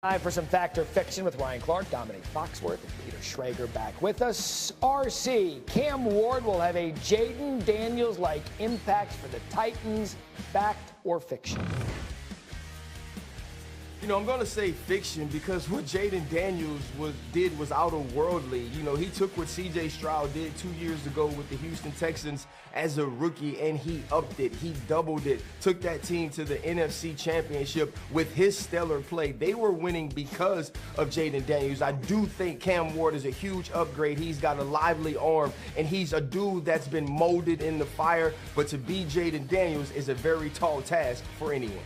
Time for some Fact or Fiction with Ryan Clark, Dominic Foxworth, and Peter Schrager back with us. RC, Cam Ward will have a Jayden Daniels-like impact for the Titans. Fact or fiction? You know, I'm going to say fiction because what Jayden Daniels did was outer-worldly. You know, he took what C.J. Stroud did 2 years ago with the Houston Texans as a rookie, and he upped it. He doubled it, took that team to the NFC Championship with his stellar play. They were winning because of Jayden Daniels. I do think Cam Ward is a huge upgrade. He's got a lively arm, and he's a dude that's been molded in the fire. But to be Jayden Daniels is a very tall task for anyone.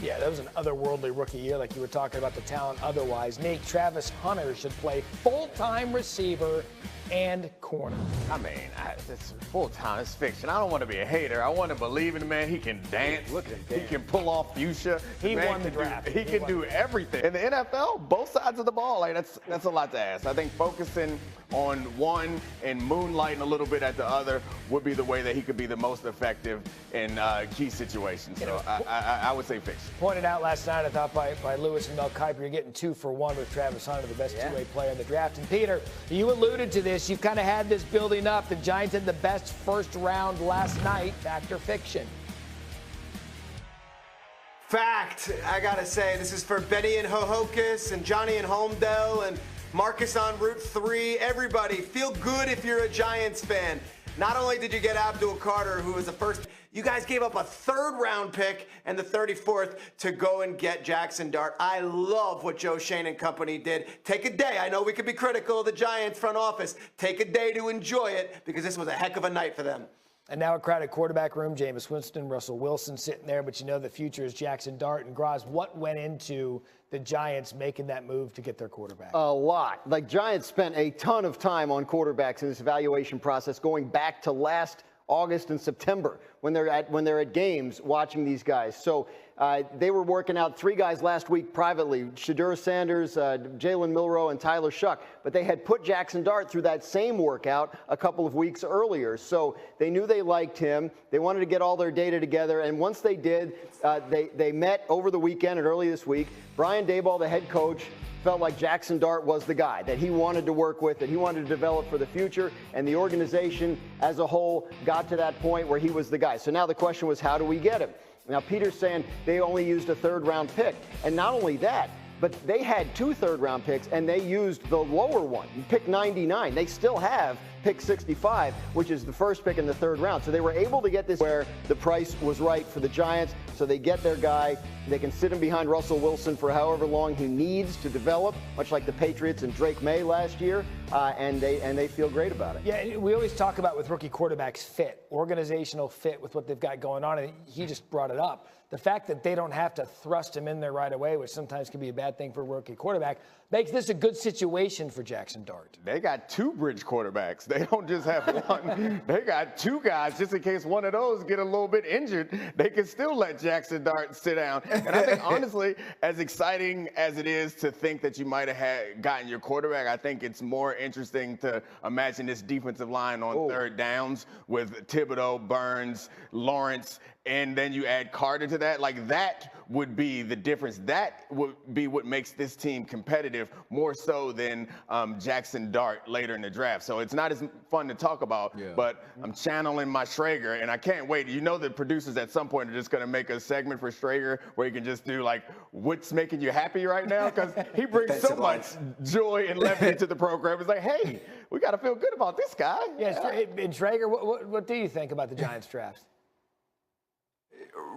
Yeah, that was an otherworldly rookie year, like you were talking about the talent otherwise. Nick, Travis Hunter should play full-time receiver and corner. I mean, it's full-time. It's fiction. I don't want to be a hater. I want to believe in the man. He can dance. Look at him dance. He can pull off fuchsia. He won the draft. He can do everything. In the NFL, both sides of the ball, like that's a lot to ask. I think focusing on one and moonlighting a little bit at the other would be the way that he could be the most effective in key situations. So I would say fiction. Pointed out last night, I thought, by Lewis and Mel Kiper, you're getting 2 for 1 with Travis Hunter, the best two-way player in the draft. And Peter, you alluded to this. You've kind of had this building up. The Giants had the best first round last night. Fact or fiction? Fact. I got to say, this is for Benny and Hohokus and Johnny and Homedale and Marcus on Route 3. Everybody, feel good if you're a Giants fan. Not only did you get Abdul Carter, who was the first, you guys gave up a 3rd round pick and the 34th to go and get Jaxson Dart. I love what Joe Shannon and company did. Take a day. I know we could be critical of the Giants front office. Take a day to enjoy it because this was a heck of a night for them. And now a crowded quarterback room. Jameis Winston, Russell Wilson sitting there, but you know the future is Jaxson Dart. And Graz, what went into the Giants making that move to get their quarterback? A lot. Like, Giants spent a ton of time on quarterbacks in this evaluation process going back to last August and September when they're at games watching these guys. So they were working out 3 guys last week privately, Shadur Sanders, Jalen Milroe, and Tyler Shuck. But they had put Jaxson Dart through that same workout a couple of weeks earlier. So they knew they liked him. They wanted to get all their data together. And once they did, they met over the weekend and early this week. Brian Daboll, the head coach, felt like Jaxson Dart was the guy that he wanted to work with, that he wanted to develop for the future, and the organization as a whole got to that point where he was the guy. So now the question was, how do we get him? Now, Peter's saying they only used a 3rd round pick. And not only that, but they had 2 third-round picks, and they used the lower one, pick 99. They still have pick 65, which is the first pick in the 3rd round. So they were able to get this where the price was right for the Giants. So they get their guy. They can sit him behind Russell Wilson for however long he needs to develop, much like the Patriots and Drake May last year, and they feel great about it. Yeah, we always talk about with rookie quarterbacks fit, organizational fit with what they've got going on, and he just brought it up. The fact that they don't have to thrust him in there right away, which sometimes can be a bad thing for a rookie quarterback, makes this a good situation for Jaxson Dart. They got 2 bridge quarterbacks. They don't just have one. They got 2 guys just in case one of those get a little bit injured. They can still let Jaxson Dart sit down. And I think, honestly, as exciting as it is to think that you might have gotten your quarterback, I think it's more interesting to imagine this defensive line on 3rd downs with Thibodeau, Burns, Lawrence, and then you add Carter to that. Like, that would be the difference. That would be what makes this team competitive more so than Jaxson Dart later in the draft. So it's not as fun to talk about, but I'm channeling my Schrager, and I can't wait. You know the producers at some point are just going to make a segment for Schrager where he can just do, like, what's making you happy right now? Because he brings so much joy and levity to the program. It's like, hey, we got to feel good about this guy. Yes, and Schrager, what do you think about the Giants draft?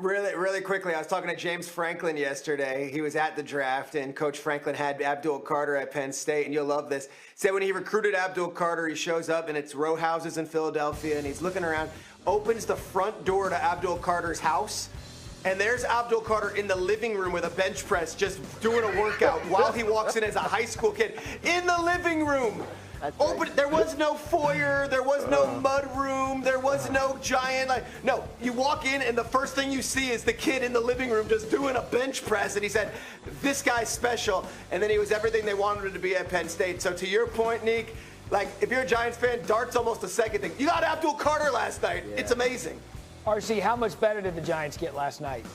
Really quickly, I was talking to James Franklin yesterday. He was at the draft, and Coach Franklin had Abdul Carter at Penn State, and you'll love this. Said when he recruited Abdul Carter, he shows up, and it's row houses in Philadelphia, and he's looking around, opens the front door to Abdul Carter's house, and there's Abdul Carter in the living room with a bench press just doing a workout while he walks in as a high school kid in the living room. But there was no foyer, there was no mud room, there was no giant, no, you walk in and the first thing you see is the kid in the living room just doing a bench press, and he said, this guy's special, and then he was everything they wanted him to be at Penn State. So to your point, Neek, like, if you're a Giants fan, Dart's almost a second thing. You got Abdul Carter last night. Yeah. It's amazing. RC, how much better did the Giants get last night?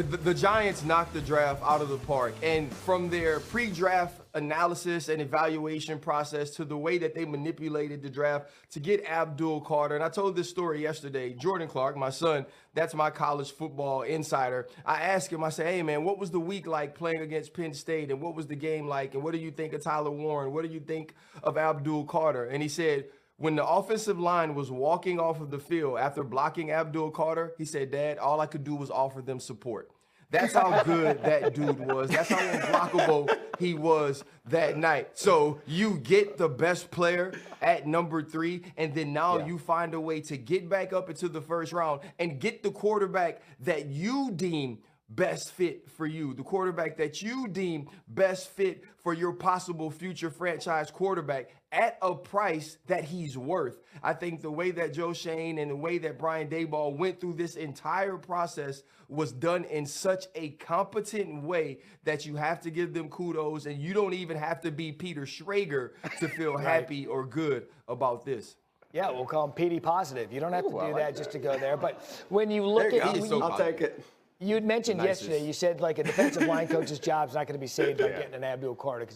The Giants knocked the draft out of the park. And from their pre-draft analysis and evaluation process to the way that they manipulated the draft to get Abdul Carter. And I told this story yesterday. Jordan Clark, my son, that's my college football insider. I asked him, I said, hey, man, what was the week like playing against Penn State? And what was the game like? And what do you think of Tyler Warren? What do you think of Abdul Carter? And he said, when the offensive line was walking off of the field after blocking Abdul Carter, he said, Dad, all I could do was offer them support. That's how good that dude was. That's how unblockable he was that night. So you get the best player at number 3, and then now you find a way to get back up into the first round and get the quarterback that you deem best fit for you, the quarterback that you deem best fit for your possible future franchise quarterback at a price that he's worth. I think the way that Joe Schoen and the way that Brian Daboll went through this entire process was done in such a competent way that you have to give them kudos, and you don't even have to be Peter Schrager to feel happy or good about this. Yeah, we'll call him PD positive. You don't have to do that just to go there. But when you look at I'll take it. You'd mentioned yesterday, you said like a defensive line coach's job's not going to be saved by getting an Abdul Carter.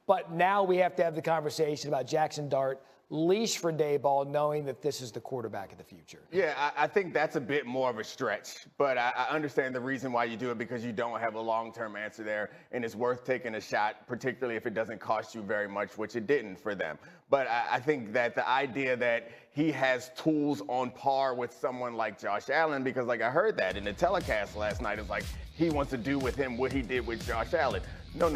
But now we have to have the conversation about Jaxson Dart, leash for Daboll, knowing that this is the quarterback of the future. Yeah, I think that's a bit more of a stretch, but I understand the reason why you do it, because you don't have a long-term answer there, and it's worth taking a shot, particularly if it doesn't cost you very much, which it didn't for them. But I think that the idea that he has tools on par with someone like Josh Allen, because like I heard that in the telecast last night, it's like he wants to do with him what he did with Josh Allen. No.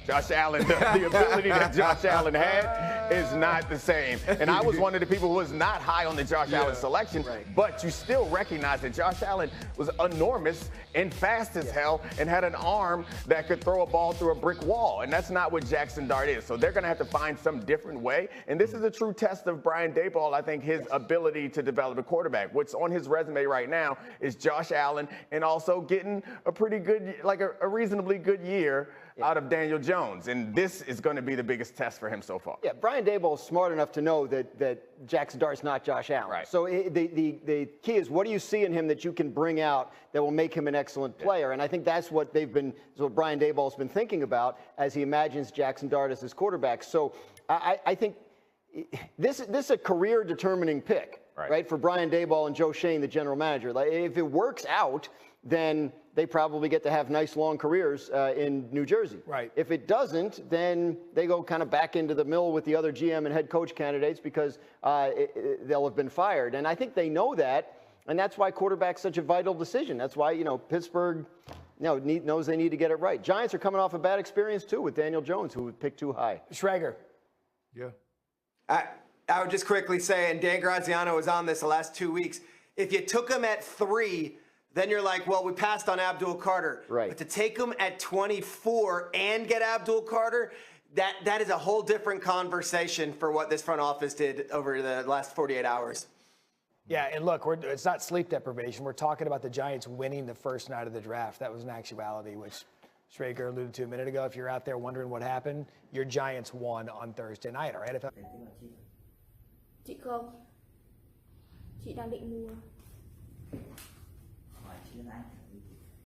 Josh Allen, the ability that Josh Allen had is not the same. And I was one of the people who was not high on the Josh Allen selection, but you still recognize that Josh Allen was enormous and fast as hell and had an arm that could throw a ball through a brick wall. And that's not what Jaxson Dart is. So they're going to have to find some different way. And this is a true test of Brian Daboll, I think, his ability to develop a quarterback. What's on his resume right now is Josh Allen and also getting a pretty good, like a reasonably good year out of Daniel Jones. And this is going to be the biggest test for him so far. Yeah, Brian Daboll is smart enough to know that Jaxson Dart's not Josh Allen. Right. So the key is, what do you see in him that you can bring out that will make him an excellent player? And I think that's what what Brian Daboll's been thinking about as he imagines Jaxson Dart as his quarterback. So I think this is a career-determining pick, right, for Brian Daboll and Joe Schoen, the general manager. Like, if it works out, then they probably get to have nice long careers in New Jersey. Right. If it doesn't, then they go kind of back into the mill with the other GM and head coach candidates because they'll have been fired. And I think they know that, and that's why quarterback's such a vital decision. That's why, Pittsburgh knows they need to get it right. Giants are coming off a bad experience, too, with Daniel Jones, who was picked too high. Schrager. Yeah. I would just quickly say, and Dan Graziano was on this the last 2 weeks, if you took him at 3, then you're like, well, we passed on Abdul Carter. Right. But to take him at 24 and get Abdul Carter, that is a whole different conversation for what this front office did over the last 48 hours. Yeah, and look, it's not sleep deprivation. We're talking about the Giants winning the first night of the draft. That was an actuality, which Schrager alluded to a minute ago. If you're out there wondering what happened, your Giants won on Thursday night. All right, NFL. Chị không. Chị đang định mua. Hỏi chị Lan Anh.